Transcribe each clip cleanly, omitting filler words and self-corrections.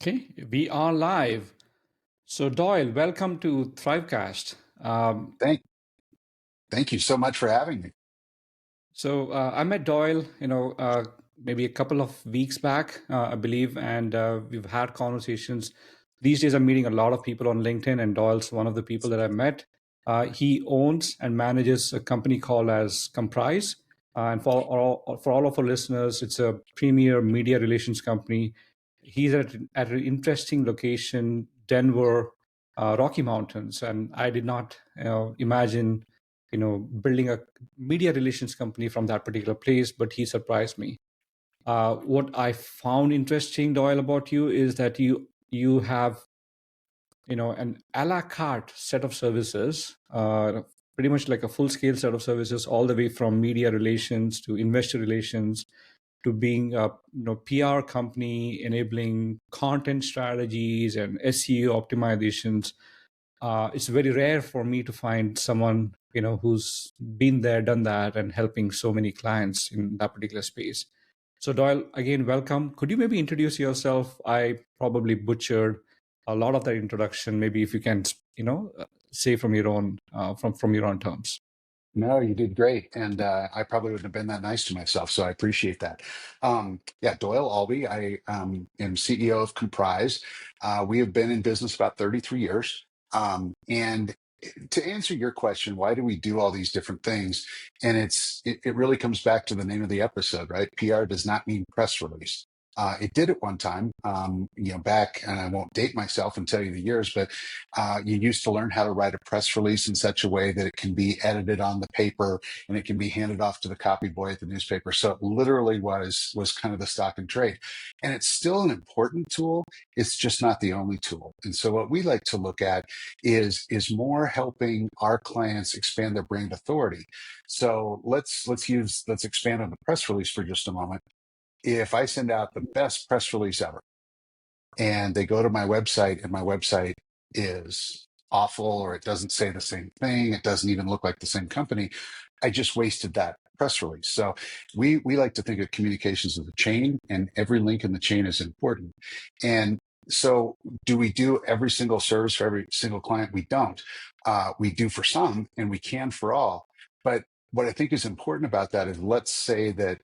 Okay, we are live. So Doyle, welcome to Thrivecast. Thank, thank you so much for having me. I met Doyle, maybe a couple of weeks back, I believe, and we've had conversations. These days, I'm meeting a lot of people on LinkedIn, and Doyle's one of the people that I met. He owns and manages a company called as Comprise. And for all of our listeners, it's a premier media relations company. He's at an interesting location, Denver, Rocky Mountains, and I did not imagine building a media relations company from that particular place, but he surprised me. What I found interesting, Doyle, about you is that you have an a la carte set of services, pretty much like a full scale set of services, all the way from media relations to investor relations to being a PR company enabling content strategies and SEO optimizations. It's very rare for me to find someone who's been there, done that, and helping so many clients in that particular space. So Doyle, again, welcome. Could you maybe introduce yourself? I probably butchered a lot of that introduction. Maybe if you can, say from your own from your own terms. No, you did great. And I probably wouldn't have been that nice to myself. So I appreciate that. Yeah, Doyle Albee. I am CEO of Comprise. We have been in business about 33 years. And to answer your question, why do we do all these different things? And it really comes back to the name of the episode, right? PR does not mean press release. It did at one time, back, and I won't date myself and tell you the years, but you used to learn how to write a press release in such a way that it can be edited on the paper and it can be handed off to the copy boy at the newspaper. So it literally was kind of the stock and trade. And it's still an important tool. It's just not the only tool. And so what we like to look at is more helping our clients expand their brand authority. So let's expand on the press release for just a moment. If I send out the best press release ever, and they go to my website and my website is awful, or it doesn't say the same thing, it doesn't even look like the same company, I just wasted that press release. So we like to think of communications as a chain, and every link in the chain is important. And so do we do every single service for every single client? We don't. We do for some, and we can for all. But what I think is important about that is, let's say that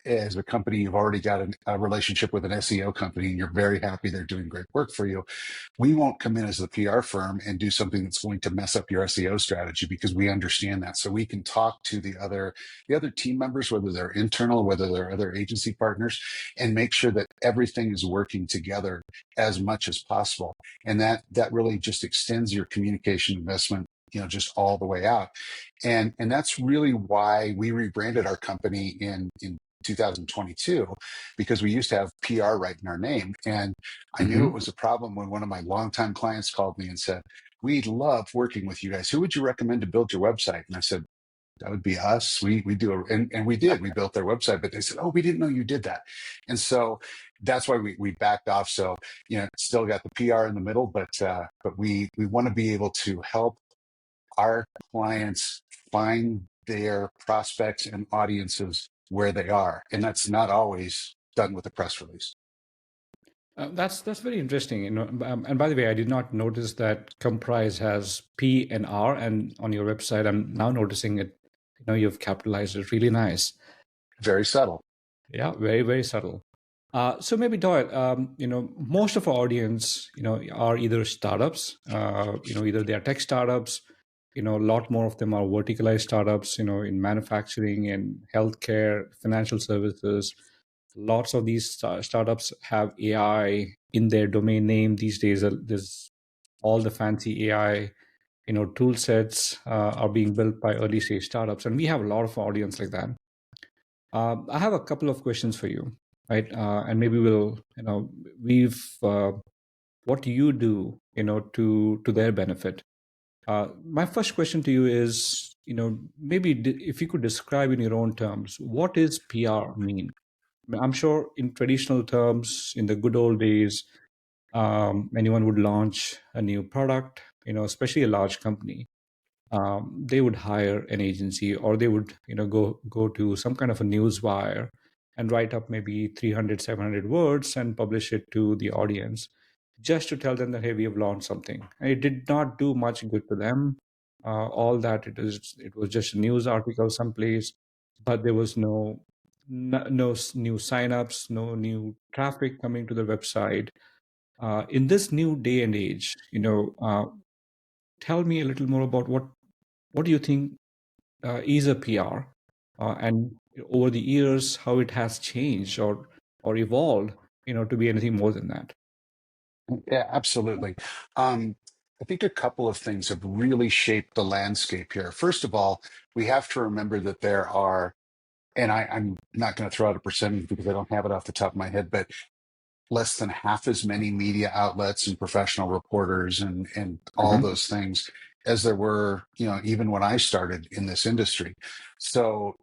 as a company, you've already got a relationship with an SEO company and you're very happy they're doing great work for you. We won't come in as the PR firm and do something that's going to mess up your SEO strategy, because we understand that. So we can talk to the other team members, whether they're internal, whether they're other agency partners, and make sure that everything is working together as much as possible. And that really just extends your communication investment, just all the way out. And that's really why we rebranded our company in 2022, because we used to have PR right in our name. And I knew it was a problem when one of my longtime clients called me and said, "We love working with you guys. Who would you recommend to build your website?" And I said, "That would be us. We do." And we did. We built their website, but they said, "Oh, we didn't know you did that." And so that's why we backed off. So, still got the PR in the middle, but we want to be able to help our clients find their prospects and audiences where they are. And that's not always done with a press release. That's very interesting. And by the way, I did not notice that Comprise has P and R, and on your website, I'm now noticing it. You've capitalized it really nice. Very subtle. Yeah, very, very subtle. So maybe Doyle, most of our audience, are either startups, either they are tech startups, a lot more of them are verticalized startups, in manufacturing and healthcare, financial services. Lots of these startups have AI in their domain name these days. There's all the fancy AI, tool sets are being built by early stage startups, and we have a lot of audience like that. I have a couple of questions for you, right? And maybe we'll, we've what do you do, to their benefit. My first question to you is, maybe if you could describe in your own terms, what does PR mean? I'm sure in traditional terms, in the good old days, anyone would launch a new product, especially a large company. They would hire an agency, or they would, go to some kind of a news wire and write up maybe 300, 700 words and publish it to the audience just to tell them that, hey, we have launched something. And it did not do much good to them. All that it was just a news article someplace, but there was no new signups, no new traffic coming to the website. In this new day and age, tell me a little more about what do you think is a PR, and over the years how it has changed or evolved, to be anything more than that. Yeah, absolutely. Um, I think a couple of things have really shaped the landscape here. First of all, we have to remember that there are, and I'm not going to throw out a percentage because I don't have it off the top of my head, but less than half as many media outlets and professional reporters and all Hmm. those things as there were, even when I started in this industry. So,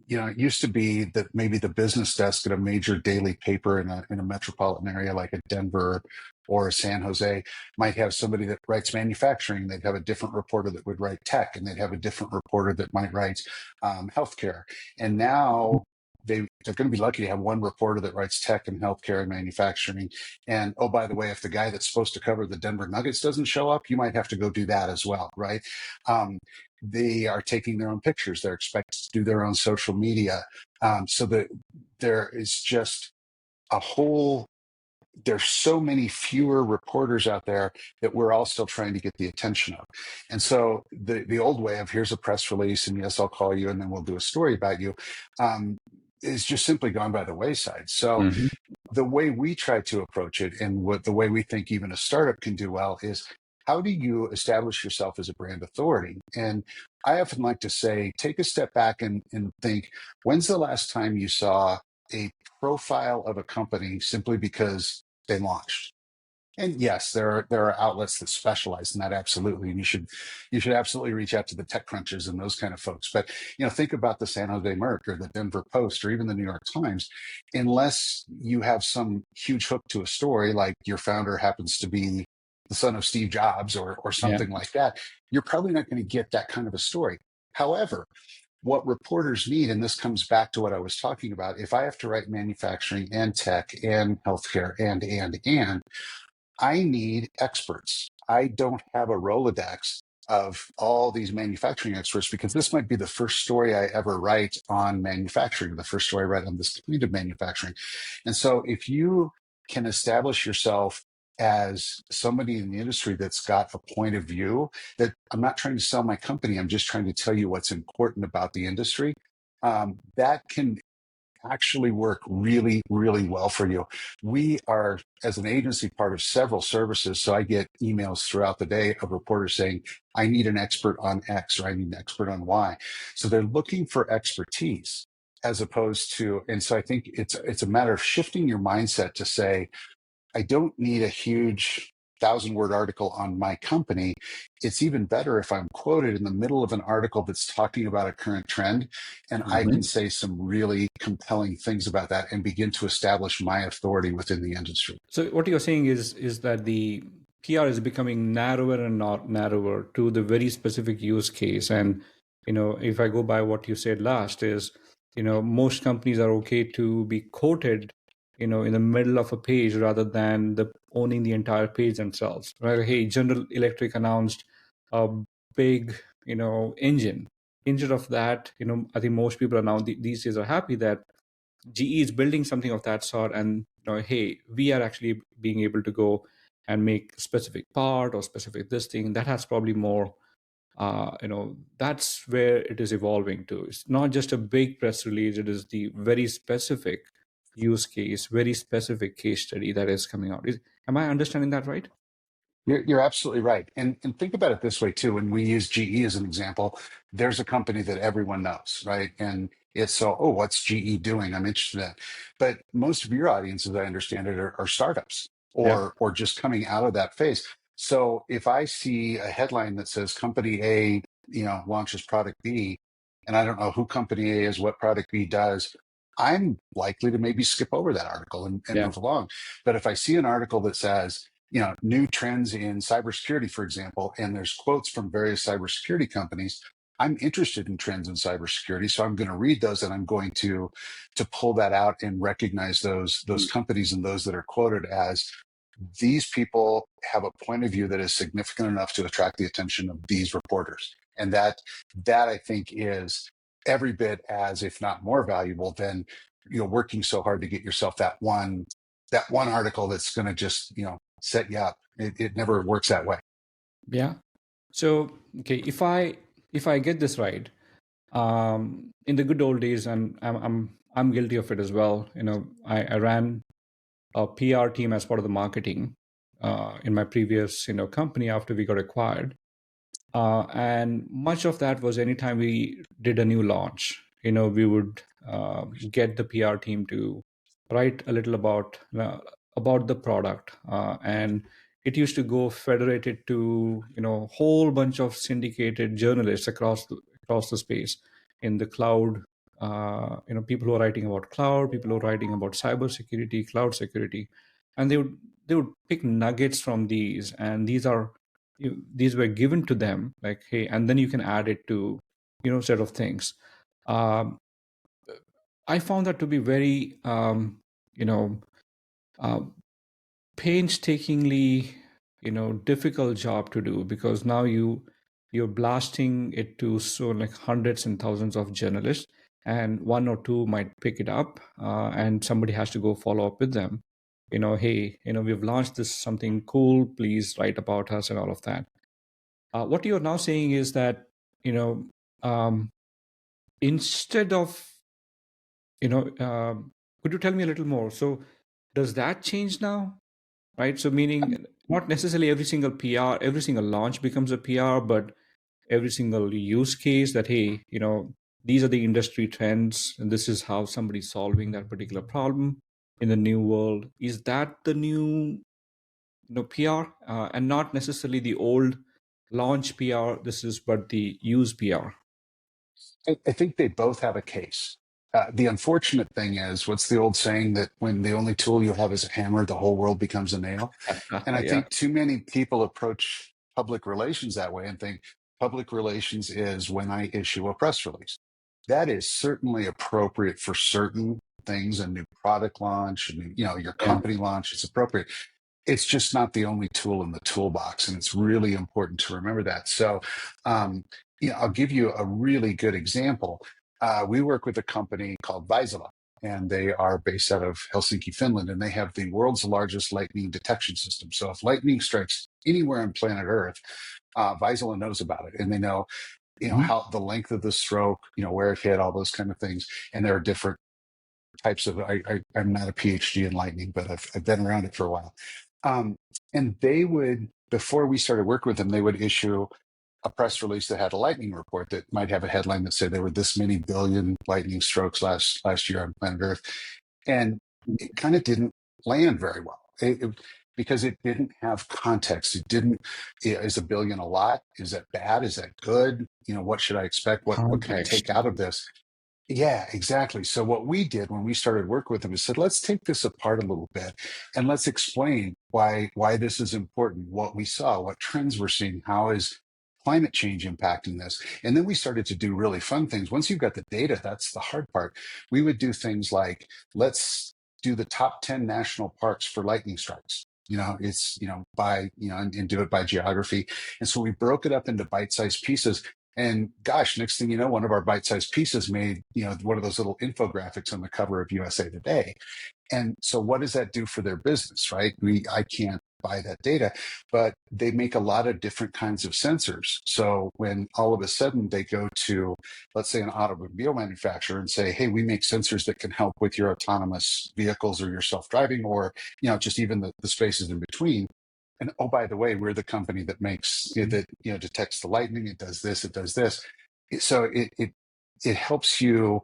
it used to be that maybe the business desk at a major daily paper in a metropolitan area like a Denver or a San Jose might have somebody that writes manufacturing. They'd have a different reporter that would write tech, and they'd have a different reporter that might write healthcare. And now they're going to be lucky to have one reporter that writes tech and healthcare and manufacturing. And oh, by the way, if the guy that's supposed to cover the Denver Nuggets doesn't show up, you might have to go do that as well, right? They are taking their own pictures. They're expected to do their own social media. So that there is just a whole there's so many fewer reporters out there that we're all still trying to get the attention of. And so the old way of here's a press release and yes, I'll call you and then we'll do a story about you is just simply gone by the wayside. So Hmm. the way we try to approach it and what the way we think even a startup can do well is how do you establish yourself as a brand authority? And I often like to say, take a step back and think, when's the last time you saw a profile of a company simply because they launched? And yes, there are outlets that specialize in that absolutely, and you should absolutely reach out to the tech crunchers and those kind of folks. But think about the San Jose Merc or the Denver Post or even the New York Times. Unless you have some huge hook to a story, like your founder happens to be the son of Steve Jobs or Yeah. something like that, you're probably not going to get that kind of a story. However, what reporters need, and this comes back to what I was talking about, if I have to write manufacturing and tech and healthcare and I need experts. I don't have a Rolodex of all these manufacturing experts because this might be the first story I ever write on manufacturing, the first story I write on this kind of manufacturing. And so if you can establish yourself as somebody in the industry that's got a point of view that I'm not trying to sell my company, I'm just trying to tell you what's important about the industry. That can actually work really, really well for you. We are, as an agency, part of several services. So I get emails throughout the day of reporters saying, I need an expert on X or I need an expert on Y. So they're looking for expertise as opposed to, and so I think it's a matter of shifting your mindset to say, I don't need a huge 1,000-word article on my company. It's even better if I'm quoted in the middle of an article that's talking about a current trend, and I can Hmm. say some really compelling things about that and begin to establish my authority within the industry. So what you're saying is that the PR is becoming narrower and not narrower to the very specific use case. And if I go by what you said last, is most companies are okay to be quoted, in the middle of a page rather than the owning the entire page themselves. Right? Hey, General Electric announced a big, engine. Instead of that, I think most people are now these days are happy that GE is building something of that sort, and hey, we are actually being able to go and make specific part or specific this thing that has probably more. That's where it is evolving to. It's not just a big press release; it is the very specific use case, very specific case study that is coming out. Am I understanding that right? You're absolutely right. And think about it this way too. When we use GE as an example, there's a company that everyone knows, right? And it's so, oh, what's GE doing? I'm interested in that. But most of your audience, as I understand it, are startups Yeah. or just coming out of that phase. So if I see a headline that says company A, launches product B, and I don't know who company A is, what product B does, I'm likely to maybe skip over that article and Yeah. move along. But if I see an article that says, new trends in cybersecurity, for example, and there's quotes from various cybersecurity companies, I'm interested in trends in cybersecurity, so I'm going to read those and I'm going to pull that out and recognize those companies and those that are quoted as these people have a point of view that is significant enough to attract the attention of these reporters. And that I think is every bit as, if not more valuable than, working so hard to get yourself that one article that's going to just, set you up. It never works that way. Yeah. So, okay, if I get this right, in the good old days, and I'm guilty of it as well. I ran a PR team as part of the marketing in my previous company after we got acquired. And much of that was anytime we did a new launch, we would get the PR team to write a little about the product, and it used to go federated to a whole bunch of syndicated journalists across the space in the cloud. People who are writing about cloud, people who are writing about cybersecurity, cloud security, and they would pick nuggets from these, and these were given to them, like, hey, and then you can add it to set of things. um, I found that to be very you know uh, painstakingly difficult job to do, because now you're blasting it to so like hundreds and thousands of journalists, and one or two might pick it up, and somebody has to go follow up with them, hey, we've launched this something cool, please write about us and all of that. What you're now saying is that, you know, um, instead of, could you tell me a little more? So, does that change now, right? So, meaning not necessarily every single PR, every single launch becomes a PR, but every single use case that, hey, these are the industry trends, and this is how somebody's solving that particular problem in the new world. Is that the new PR, and not necessarily the old launch PR? This is but the use PR. I think they both have a case. The unfortunate thing is, what's the old saying that when the only tool you have is a hammer, the whole world becomes a nail? And I Yeah. think too many people approach public relations that way and think public relations is when I issue a press release. That is certainly appropriate for certain things, a new product launch, your Yeah. company launch, it's appropriate. It's just not the only tool in the toolbox, and it's really important to remember that. So, I'll give you a really good example. We work with a company called Vaisala, and they are based out of Helsinki, Finland, and they have the world's largest lightning detection system. So, if lightning strikes anywhere on planet Earth, Vaisala knows about it, and they know, Mhm. how the length of the stroke, where it hit, all those kind of things. And there are different types of. I'm not a PhD in lightning, but I've been around it for a while. Um, and they would, before we started working with them, they would issue a press release that had a lightning report that might have a headline that said there were this many billion lightning strokes last year on planet Earth, and it kind of didn't land very well. Because it didn't have context. It didn't. Is a billion a lot? Is that bad? Is that good? What should I expect? What can I take Context. out of this? Yeah, exactly. So what we did when we started working with them is said, let's take this apart a little bit and let's explain why this is important, what we saw, what trends we're seeing, how is climate change impacting this. And then we started to do really fun things. Once you've got the data, that's the hard part. We would do things like, let's do the top 10 national parks for lightning strikes. It's, by, and do it by geography. And so we broke it up into bite-sized pieces, and gosh, next thing you know, one of our bite-sized pieces made, one of those little infographics on the cover of USA Today. And so what does that do for their business, right? I can't buy that data, but they make a lot of different kinds of sensors. So when all of a sudden they go to, let's say, an automobile manufacturer and say, hey, we make sensors that can help with your autonomous vehicles or your self-driving, or, just even the spaces in between. And oh, by the way, we're the company that makes that detects the lightning. It does this. It does this. So it helps you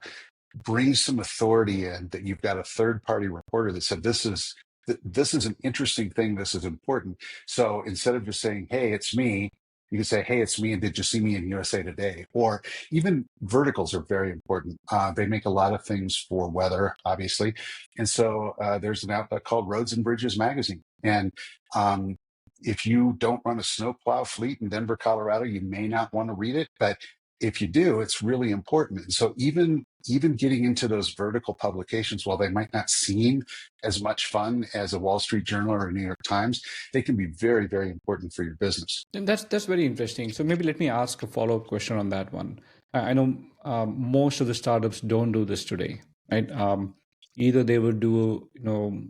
bring some authority in, that you've got a third party reporter that said this is an interesting thing. This is important. So instead of just saying, hey, it's me, you can say, hey, it's me, and did you see me in USA Today? Or even verticals are very important. They make a lot of things for weather, obviously. And so there's an outlet called Roads and Bridges Magazine. And if you don't run a snowplow fleet in Denver, Colorado, you may not want to read it, but if you do, it's really important. And so even getting into those vertical publications, while they might not seem as much fun as a Wall Street Journal or a New York Times, they can be very, very important for your business. And that's very interesting. So maybe let me ask a follow-up question on that one. I know most of the startups don't do this today, right? Either they would do,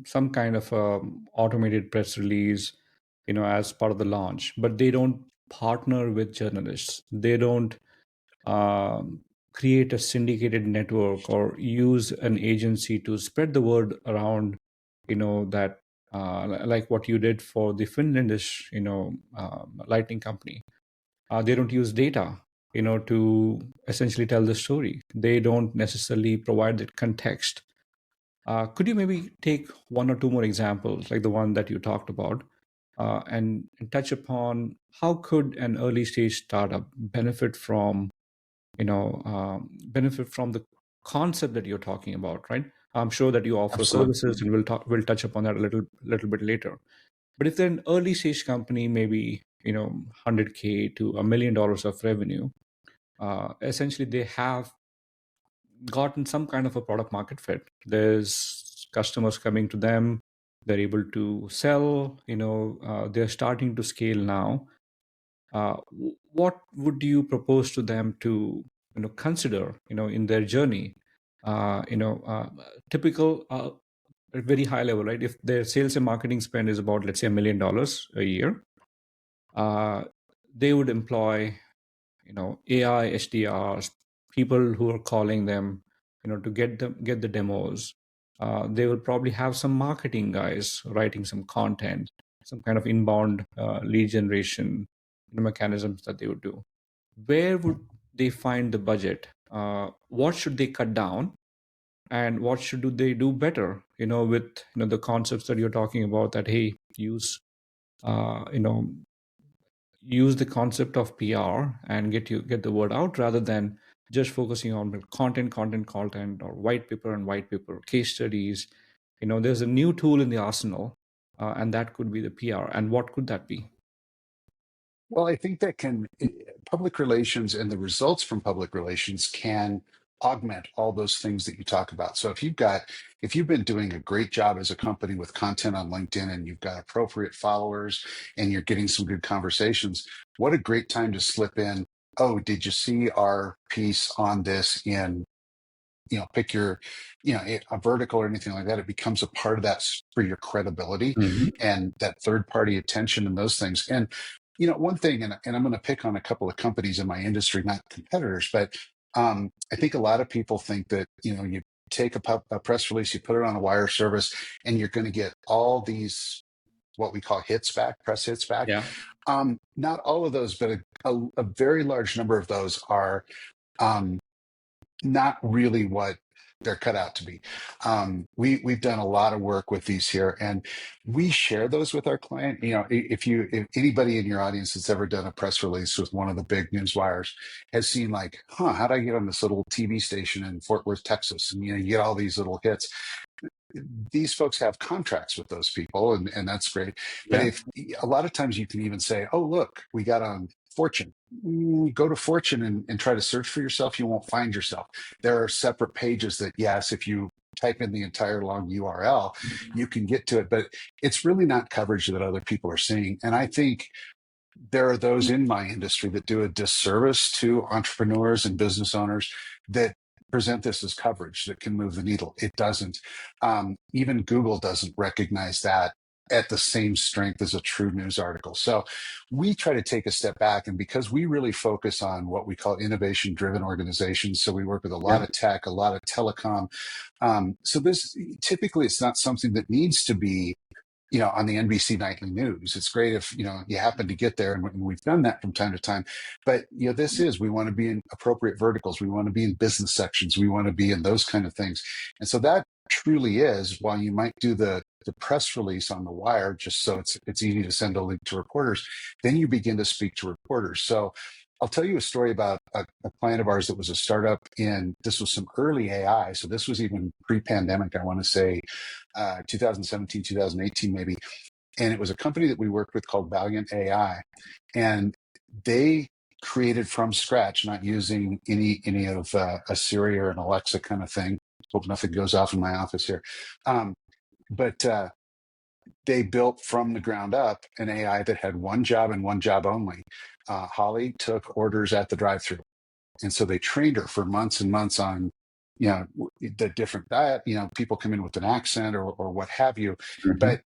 some kind of automated press release, as part of the launch, but they don't partner with journalists. They don't um, create a syndicated network or use an agency to spread the word around, that like what you did for the Finlandish, lighting company. They don't use data, to essentially tell the story. They don't necessarily provide that context. Could you maybe take one or two more examples, like the one that you talked about, and touch upon how could an early stage startup benefit from the concept that you're talking about, right? I'm sure that you offer Absolutely. services, and we'll touch upon that a little bit later. But if they're an early stage company, maybe 100K to $1 million of revenue, essentially they have gotten some kind of a product market fit. There's customers coming to them. They're able to sell. They're starting to scale now. What would you propose to them to consider in their journey? Typical at very high level, right? If their sales and marketing spend is about, let's say, $1 million a year, uh, they would employ AI SDRs, people who are calling them, to get the demos. They will probably have some marketing guys writing some content, some kind of inbound lead generation mechanisms that they would do. Where would they find the budget? What should they cut down, and what should they do better? With the concepts that you're talking about. That, hey, uh, you know use the concept of PR and get the word out, rather than just focusing on content, or white paper and white paper case studies. There's a new tool in the arsenal, and that could be the PR. And what could that be? Well, I think that public relations and the results from public relations can augment all those things that you talk about. So if you've been doing a great job as a company with content on LinkedIn, and you've got appropriate followers, and you're getting some good conversations, what a great time to slip in. Oh, did you see our piece on this in, pick your, a vertical or anything like that? It becomes a part of that for your credibility Mhm. and that third party attention and those things. And, one thing, and I'm going to pick on a couple of companies in my industry, not competitors, but I think a lot of people think that, you take a press release, you put it on a wire service, and you're going to get all these, what we call hits back, press hits back. Yeah. Not all of those, but a very large number of those are, um, not really what they're cut out to be. We've done a lot of work with these here, and we share those with our client. If anybody in your audience that's ever done a press release with one of the big news wires has seen, like, how do I get on this little TV station in Fort Worth, Texas? And you get all these little hits. These folks have contracts with those people, and that's great. But Yeah. if a lot of times you can even say, oh, look, we got on Fortune. Go to Fortune and try to search for yourself. You won't find yourself. There are separate pages that, yes, if you type in the entire long URL, you can get to it, but it's really not coverage that other people are seeing. And I think there are those in my industry that do a disservice to entrepreneurs and business owners that present this as coverage that can move the needle. It doesn't. Even Google doesn't recognize that at the same strength as a true news article. So we try to take a step back, and because we really focus on what we call innovation driven organizations, so we work with a lot Yeah. of tech, a lot of telecom. So this, typically, it's not something that needs to be, on the NBC nightly news. It's great if, you happen to get there, and we've done that from time to time. But, we want to be in appropriate verticals. We want to be in business sections. We want to be in those kind of things. And so that truly is, while you might do the press release on the wire, just so it's easy to send a link to reporters, then you begin to speak to reporters. So I'll tell you a story about a client of ours that was a startup this was some early AI. So this was even pre-pandemic, I want to say 2017, 2018, maybe. And it was a company that we worked with called Valiant AI. And they created from scratch, not using any of a Siri or an Alexa kind of thing. Hope nothing goes off in my office here. But they built from the ground up an AI that had one job and one job only. Holly took orders at the drive-through, and so they trained her for months and months on, the different diet. People come in with an accent or what have you, Mhm. but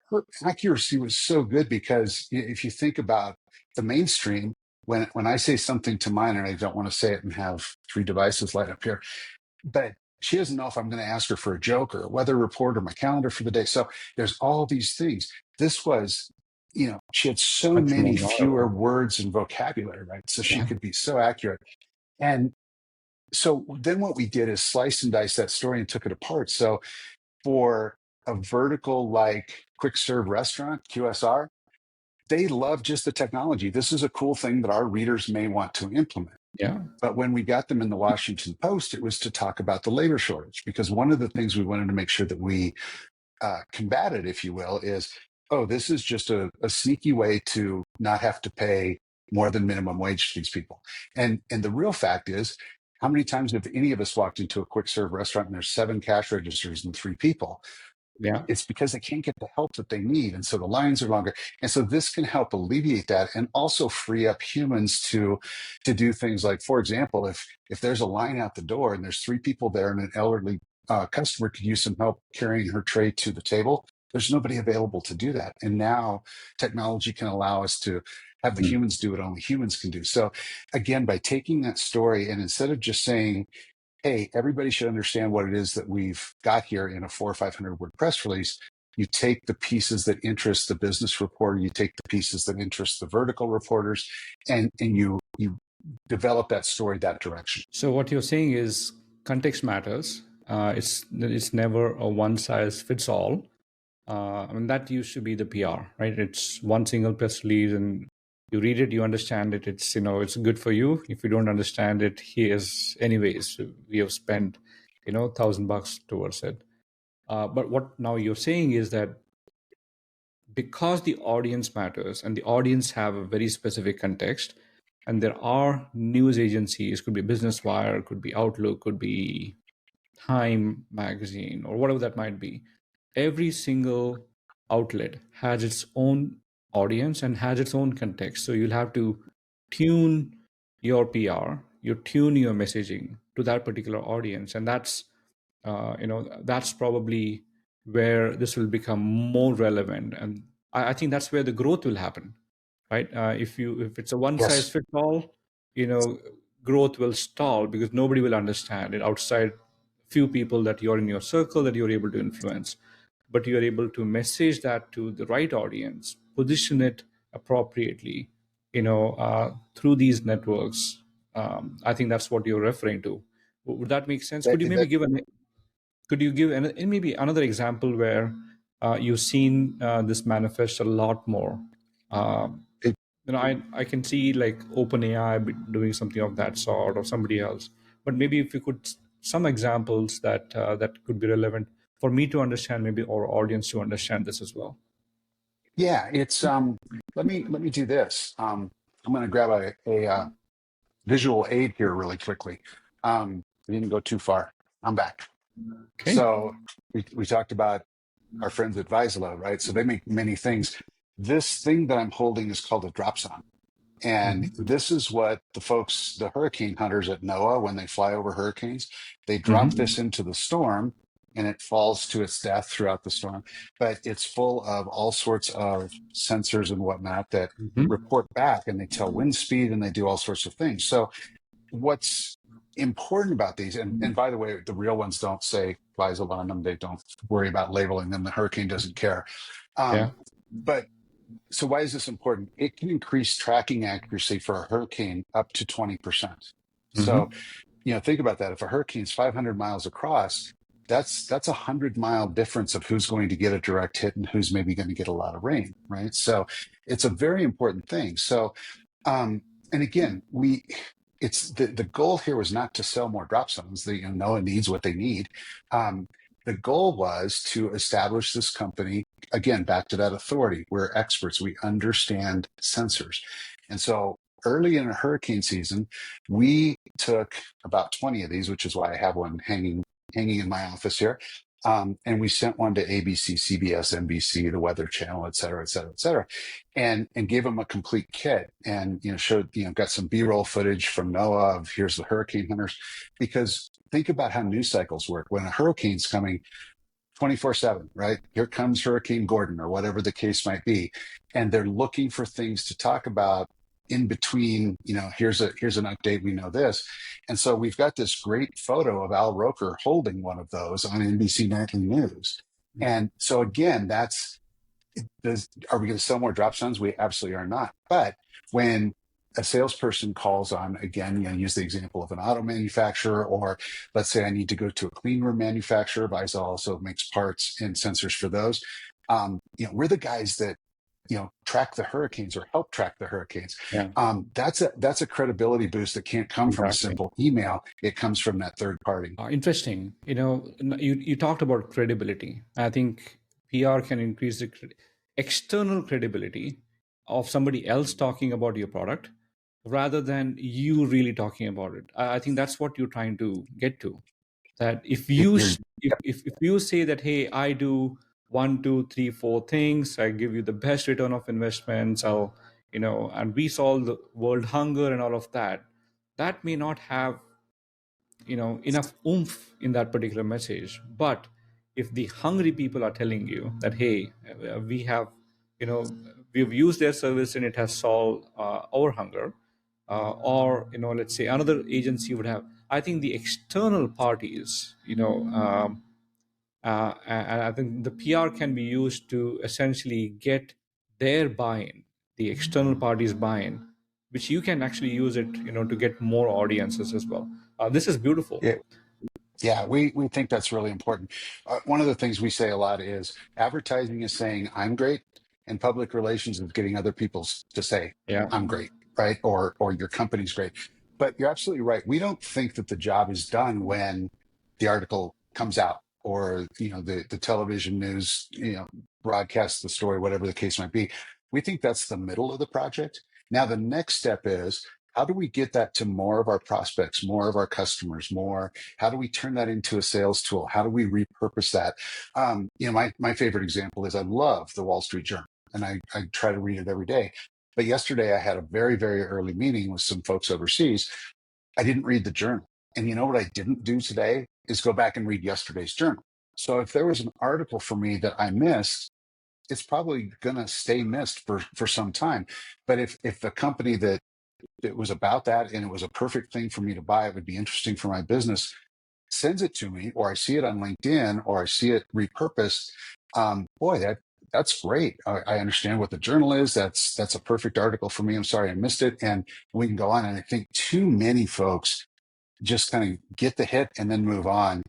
her accuracy was so good because if you think about the mainstream, when I say something to mine, and I don't want to say it and have three devices light up here, but she doesn't know if I'm going to ask her for a joke or a weather report or my calendar for the day. So there's all these things. This was, she had so Much more many fewer knowledgeable. words and vocabulary, right? So she Yeah. could be so accurate. And so then what we did is slice and dice that story and took it apart. So for a vertical like quick serve restaurant, QSR, they love just the technology. This is a cool thing that our readers may want to implement. Yeah. But when we got them in the Washington Post, it was to talk about the labor shortage, because one of the things we wanted to make sure that we combated, if you will, is, oh, this is just a sneaky way to not have to pay more than minimum wage to these people. And the real fact is, how many times have any of us walked into a quick serve restaurant and there's 7 cash registers and 3 people? Yeah. It's because they can't get the help that they need. And so the lines are longer. And so this can help alleviate that and also free up humans to do things like, for example, if there's a line out the door and there's 3 people there and an elderly customer could use some help carrying her tray to the table, there's nobody available to do that. And now technology can allow us to have the Mm. humans do what only humans can do. So again, by taking that story and instead of just saying, hey, everybody should understand what it is that we've got here in a 400 or 500 word press release. You take the pieces that interest the business reporter, you take the pieces that interest the vertical reporters, and you develop that story that direction. So what you're saying is context matters. It's never a one size fits all. I mean, that used to be the PR, right? It's one single press release, and you read it, you understand it. It's good for you. If you don't understand it, here's anyways. We have spent, $1,000 towards it. But what now you're saying is that because the audience matters and the audience have a very specific context, and there are news agencies, could be Business Wire, could be Outlook, could be Time magazine, or whatever that might be. Every single outlet has its own audience and has its own context. So you'll have to tune your PR, you tune your messaging to that particular audience, and that's probably where this will become more relevant. And I think that's where the growth will happen, right? If it's a one size Yes. fits all, you know, growth will stall because nobody will understand it outside few people that you're in your circle that you're able to influence. But you're able to message that to the right audience, position it appropriately, through these networks. I think that's what you're referring to. Would that make sense? That, that, Could you give maybe another example where you've seen this manifest a lot more? Um, it, I can see like OpenAI doing something of that sort, or somebody else. But maybe if you could some examples that could be relevant for me to understand, maybe our audience to understand this as well. yeah, it's let me do this. I'm going to grab a visual aid here really quickly. We didn't go too far. I'm back. Okay. So we talked about our friends at Visalo, right? So they make many things. This thing that I'm holding is called a drop zone. And Mm-hmm. this is what the folks, the hurricane hunters at NOAA, when they fly over hurricanes, they drop Mm-hmm. this into the storm and it falls to its death throughout the storm. But it's full of all sorts of sensors and whatnot that Mm-hmm. report back and they tell wind speed and they do all sorts of things. So what's important about these, and by the way, the real ones don't say Visalo on them. They don't worry about labeling them. The hurricane doesn't care. Yeah. Um, but so why is this important? It can increase tracking accuracy for a hurricane up to 20%. So, Mm-hmm. think about that. If a hurricane's 500 miles across, that's a 100-mile difference of who's going to get a direct hit and who's maybe going to get a lot of rain, right? So it's a very important thing. So, and again, it's the goal here was not to sell more drop zones. NOAA needs what they need. The goal was to establish this company, again, back to that authority. We're experts. We understand sensors. And so early in a hurricane season, we took about 20 of these, which is why I have one hanging in my office here. And we sent one to ABC, CBS, NBC, the Weather Channel, et cetera, et cetera, et cetera, and gave them a complete kit, and showed, got some B-roll footage from NOAA of here's the hurricane hunters, because think about how news cycles work. When a hurricane's coming, 24/7, right? Here comes Hurricane Gordon or whatever the case might be. And they're looking for things to talk about in between, here's an update, we know this. And so we've got this great photo of Al Roker holding one of those on NBC Nightly News. And so again, are we going to sell more drop zones? We absolutely are not. But when a salesperson calls on, again, use the example of an auto manufacturer, or let's say I need to go to a clean room manufacturer. Visol also makes parts and sensors for those. We're the guys that track the hurricanes or help track the hurricanes. Yeah, That's a credibility boost that can't come from a exactly. simple email. It comes from that third party. Interesting. You talked about credibility. I think PR can increase the external credibility of somebody else talking about your product rather than you really talking about it. I think that's what you're trying to get to. That if you You're if you say that, hey, I do one, two, three, four things, I give you the best return of investments, and we solve the world hunger and all of that, that may not have enough oomph in that particular message. But if the hungry people are telling you that, hey, we have you know we've used their service and it has solved our hunger, or let's say another agency would have, I think the external parties, and I think the PR can be used to essentially get their buy-in, the external parties buy-in, which you can actually use it, to get more audiences as well. This is beautiful. yeah, Yeah, we think that's really important. One of the things we say a lot is advertising is saying I'm great, and public relations is getting other people to say Yeah. I'm great, right? Or your company's great. But you're absolutely right. We don't think that the job is done when the article comes out, or the television news broadcasts the story, whatever the case might be. We think that's the middle of the project. Now the next step is, how do we get that to more of our prospects, more of our customers, more? How do we turn that into a sales tool? How do we repurpose that? My favorite example is I love the Wall Street Journal, and I try to read it every day. But yesterday I had a very, very early meeting with some folks overseas. I didn't read the journal. And you know what I didn't do today is go back and read yesterday's journal. So if there was an article for me that I missed, it's probably going to stay missed for some time. But if the company that it was about that and it was a perfect thing for me to buy, it would be interesting for my business, sends it to me, or I see it on LinkedIn, or I see it repurposed, boy, that's great. I understand what the journal is. That's a perfect article for me. I'm sorry I missed it, and we can go on. And I think too many folks just kind of get the hit and then move on.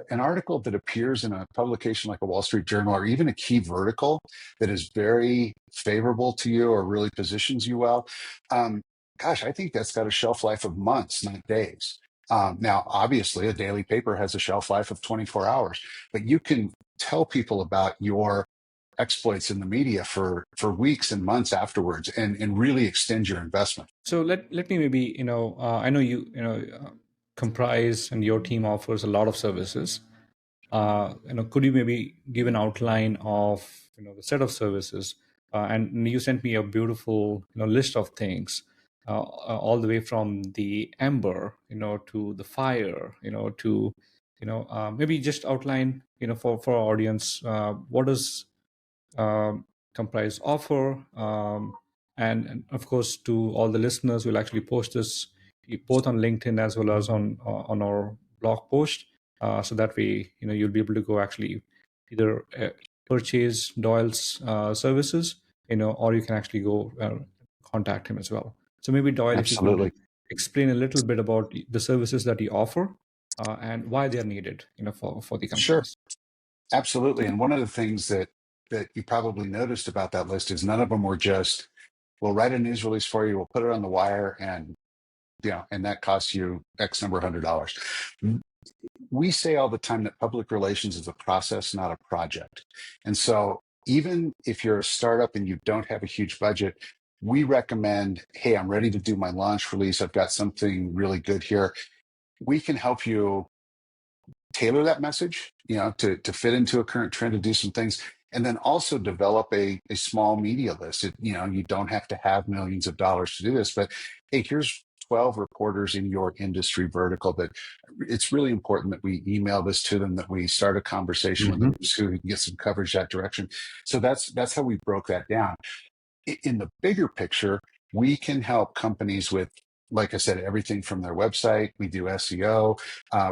An article that appears in a publication like a Wall Street Journal, or even a key vertical that is very favorable to you or really positions you well, um, gosh, I think that's got a shelf life of months, not days. Now, obviously, a daily paper has a shelf life of 24 hours, but you can tell people about your exploits in the media for weeks and months afterwards, and really extend your investment. So let me maybe, I know Comprise and your team offers a lot of services. Could you maybe give an outline of the set of services? And you sent me a beautiful list of things, all the way from the ember, to the fire, to maybe just outline, for our audience, what does Comprise offer, and of course to all the listeners, we'll actually post this both on LinkedIn as well as on our blog post, so that way you'll be able to go actually either purchase Doyle's services, or you can actually go contact him as well. So maybe Doyle, if you could Absolutely. explain a little bit about the services that you offer, and why they're needed, for the Sure. companies. Absolutely. And one of the things that you probably noticed about that list is none of them were just, we'll write a news release for you, we'll put it on the wire, and and that costs you X number of $100. We say all the time that public relations is a process, not a project. And so even if you're a startup and you don't have a huge budget, we recommend, hey, I'm ready to do my launch release. I've got something really good here. We can help you tailor that message, to fit into a current trend, to do some things, and then also develop a small media list. You don't have to have millions of dollars to do this, but hey, here's 12 reporters in your industry vertical that it's really important that we email this to them, that we start a conversation with Hmm. them so we can get some coverage that direction. So that's how we broke that down. In the bigger picture, we can help companies with, like I said, everything from their website. We do SEO,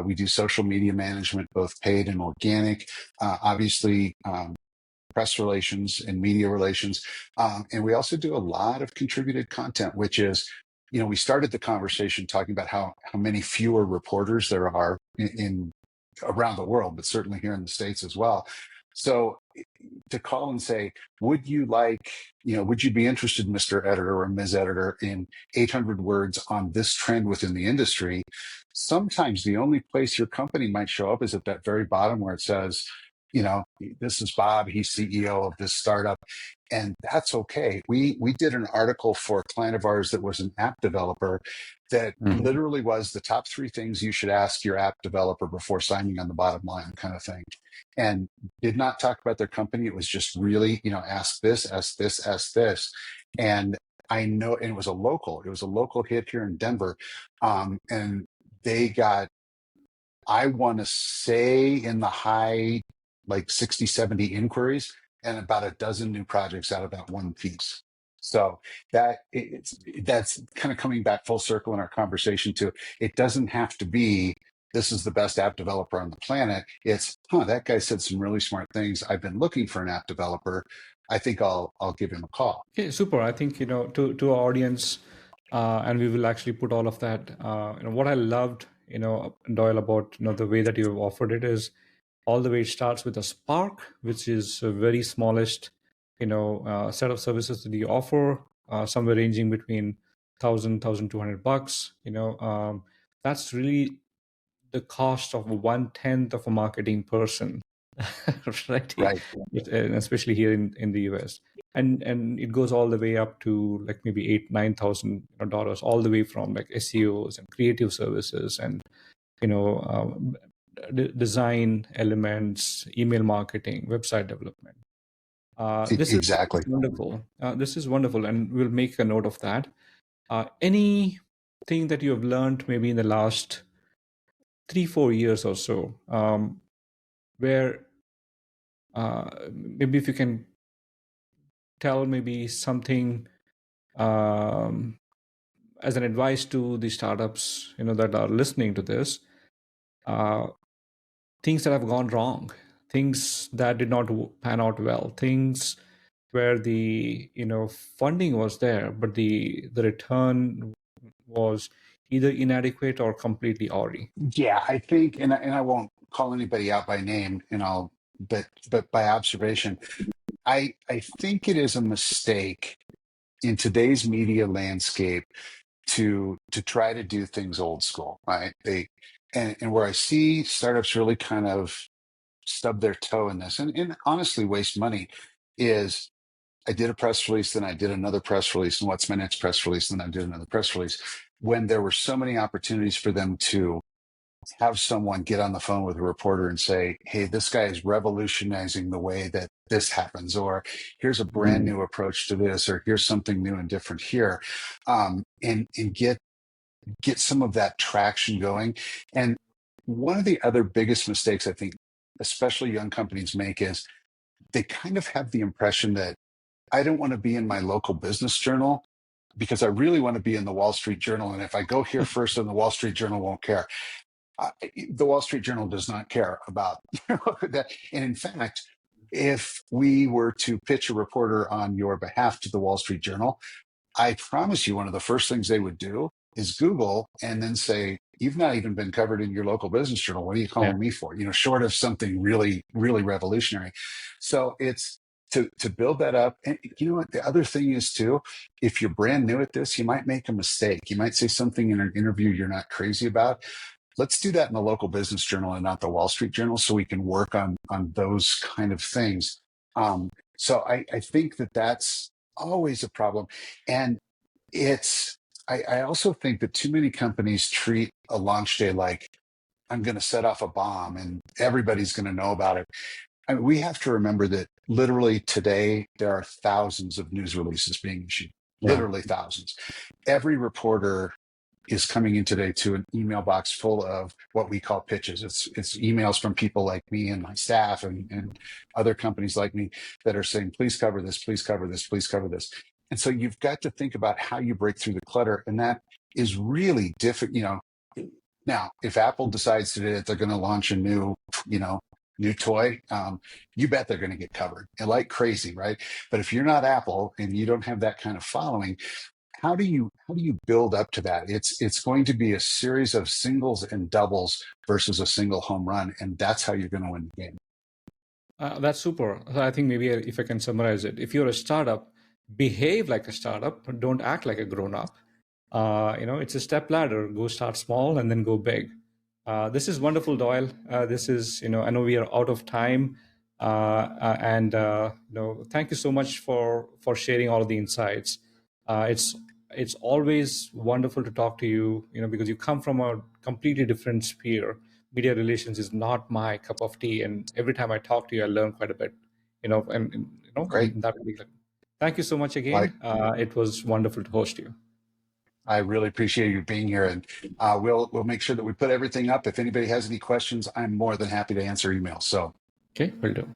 we do social media management, both paid and organic. Obviously, press relations and media relations. And we also do a lot of contributed content, which is, we started the conversation talking about how many fewer reporters there are in around the world, but certainly here in the States as well. So to call and say, would you be interested, Mr. Editor or Ms. Editor, in 800 words on this trend within the industry? Sometimes the only place your company might show up is at that very bottom where it says, this is Bob, he's CEO of this startup. And that's okay. We did an article for a client of ours that was an app developer that Hmm. literally was the top 3 things you should ask your app developer before signing on the bottom line kind of thing. And did not talk about their company. It was just really, ask this, ask this, ask this. And I know, and it was a local hit here in Denver. And they got, I want to say, in the high, like 60, 70 inquiries, and about a dozen new projects out of that one piece. So that's kind of coming back full circle in our conversation to, it doesn't have to be, this is the best app developer on the planet. It's, that guy said some really smart things. I've been looking for an app developer. I think I'll give him a call. Okay, super. I think, to our audience, and we will actually put all of that. What I loved, Doyle, about, the way that you've offered it is all the way it starts with a Spark, which is a very smallest, set of services that you offer, somewhere ranging between 1,200 bucks. That's really the cost of 1/10 of a marketing person, right? Right. And especially here in the US, and it goes all the way up to like maybe 8-9 thousand dollars, all the way from like SEOs and creative services and you know design elements, email marketing, website development. This is Exactly. wonderful. This is wonderful, and we'll make a note of that. Anything that you have learned maybe in the last 3-4 years or so, where maybe if you can tell maybe something um, as an advice to the startups that are listening to this, uh, things that have gone wrong, things that did not pan out well, things where the funding was there but the return was either inadequate or completely awry. Yeah, I think, and I won't call anybody out by name, but by observation, I think it is a mistake in today's media landscape to try to do things old school, right? And where I see startups really kind of stub their toe in this, and honestly waste money, is I did a press release, then I did another press release, and what's my next press release? Then I did another press release. When there were so many opportunities for them to have someone get on the phone with a reporter and say, hey, this guy is revolutionizing the way that this happens, or here's a brand Mm. new approach to this, or here's something new and different here, and get some of that traction going. And one of the other biggest mistakes I think, especially young companies make, is they kind of have the impression that I don't want to be in my local business journal because I really want to be in the Wall Street Journal. And if I go here first, then the Wall Street Journal won't care. uh, the Wall Street Journal does not care about that. And in fact, if we were to pitch a reporter on your behalf to the Wall Street Journal, I promise you one of the first things they would do is Google and then say, you've not even been covered in your local business journal. What are you Yeah. calling me for? Short of something really, really revolutionary. So it's to build that up. And you know what? The other thing is too, if you're brand new at this, you might make a mistake. You might say something in an interview you're not crazy about. Let's do that in the local business journal and not the Wall Street Journal, so we can work on those kind of things. So I think that's always a problem. And it's, I also think that too many companies treat a launch day like I'm going to set off a bomb and everybody's going to know about it. I mean, we have to remember that literally today, there are thousands of news releases being issued, Yeah. literally thousands. Every reporter is coming in today to an email box full of what we call pitches. It's emails from people like me and my staff and other companies like me that are saying, please cover this, please cover this, please cover this. And so you've got to think about how you break through the clutter. And that is really difficult. Now, if Apple decides today that they're going to launch a you know, new toy, you bet they're going to get covered and like crazy, right? But if you're not Apple and you don't have that kind of following, how do you build up to that? It's going to be a series of singles and doubles versus a single home run, and that's how you're going to win the game. That's super. So I think maybe if I can summarize it, if you're a startup, behave like a startup, don't act like a grown up. It's a step ladder. Go start small and then go big. This is wonderful, Doyle. This is, I know we are out of time, and thank you so much for sharing all of the insights. It's always wonderful to talk to you, because you come from a completely different sphere. Media relations is not my cup of tea, and every time I talk to you, I learn quite a bit, Great. in that particular. Thank you so much Like, again. It was wonderful to host you. I really appreciate you being here, and we'll make sure that we put everything up. If anybody has any questions, I'm more than happy to answer emails. So Okay, will do.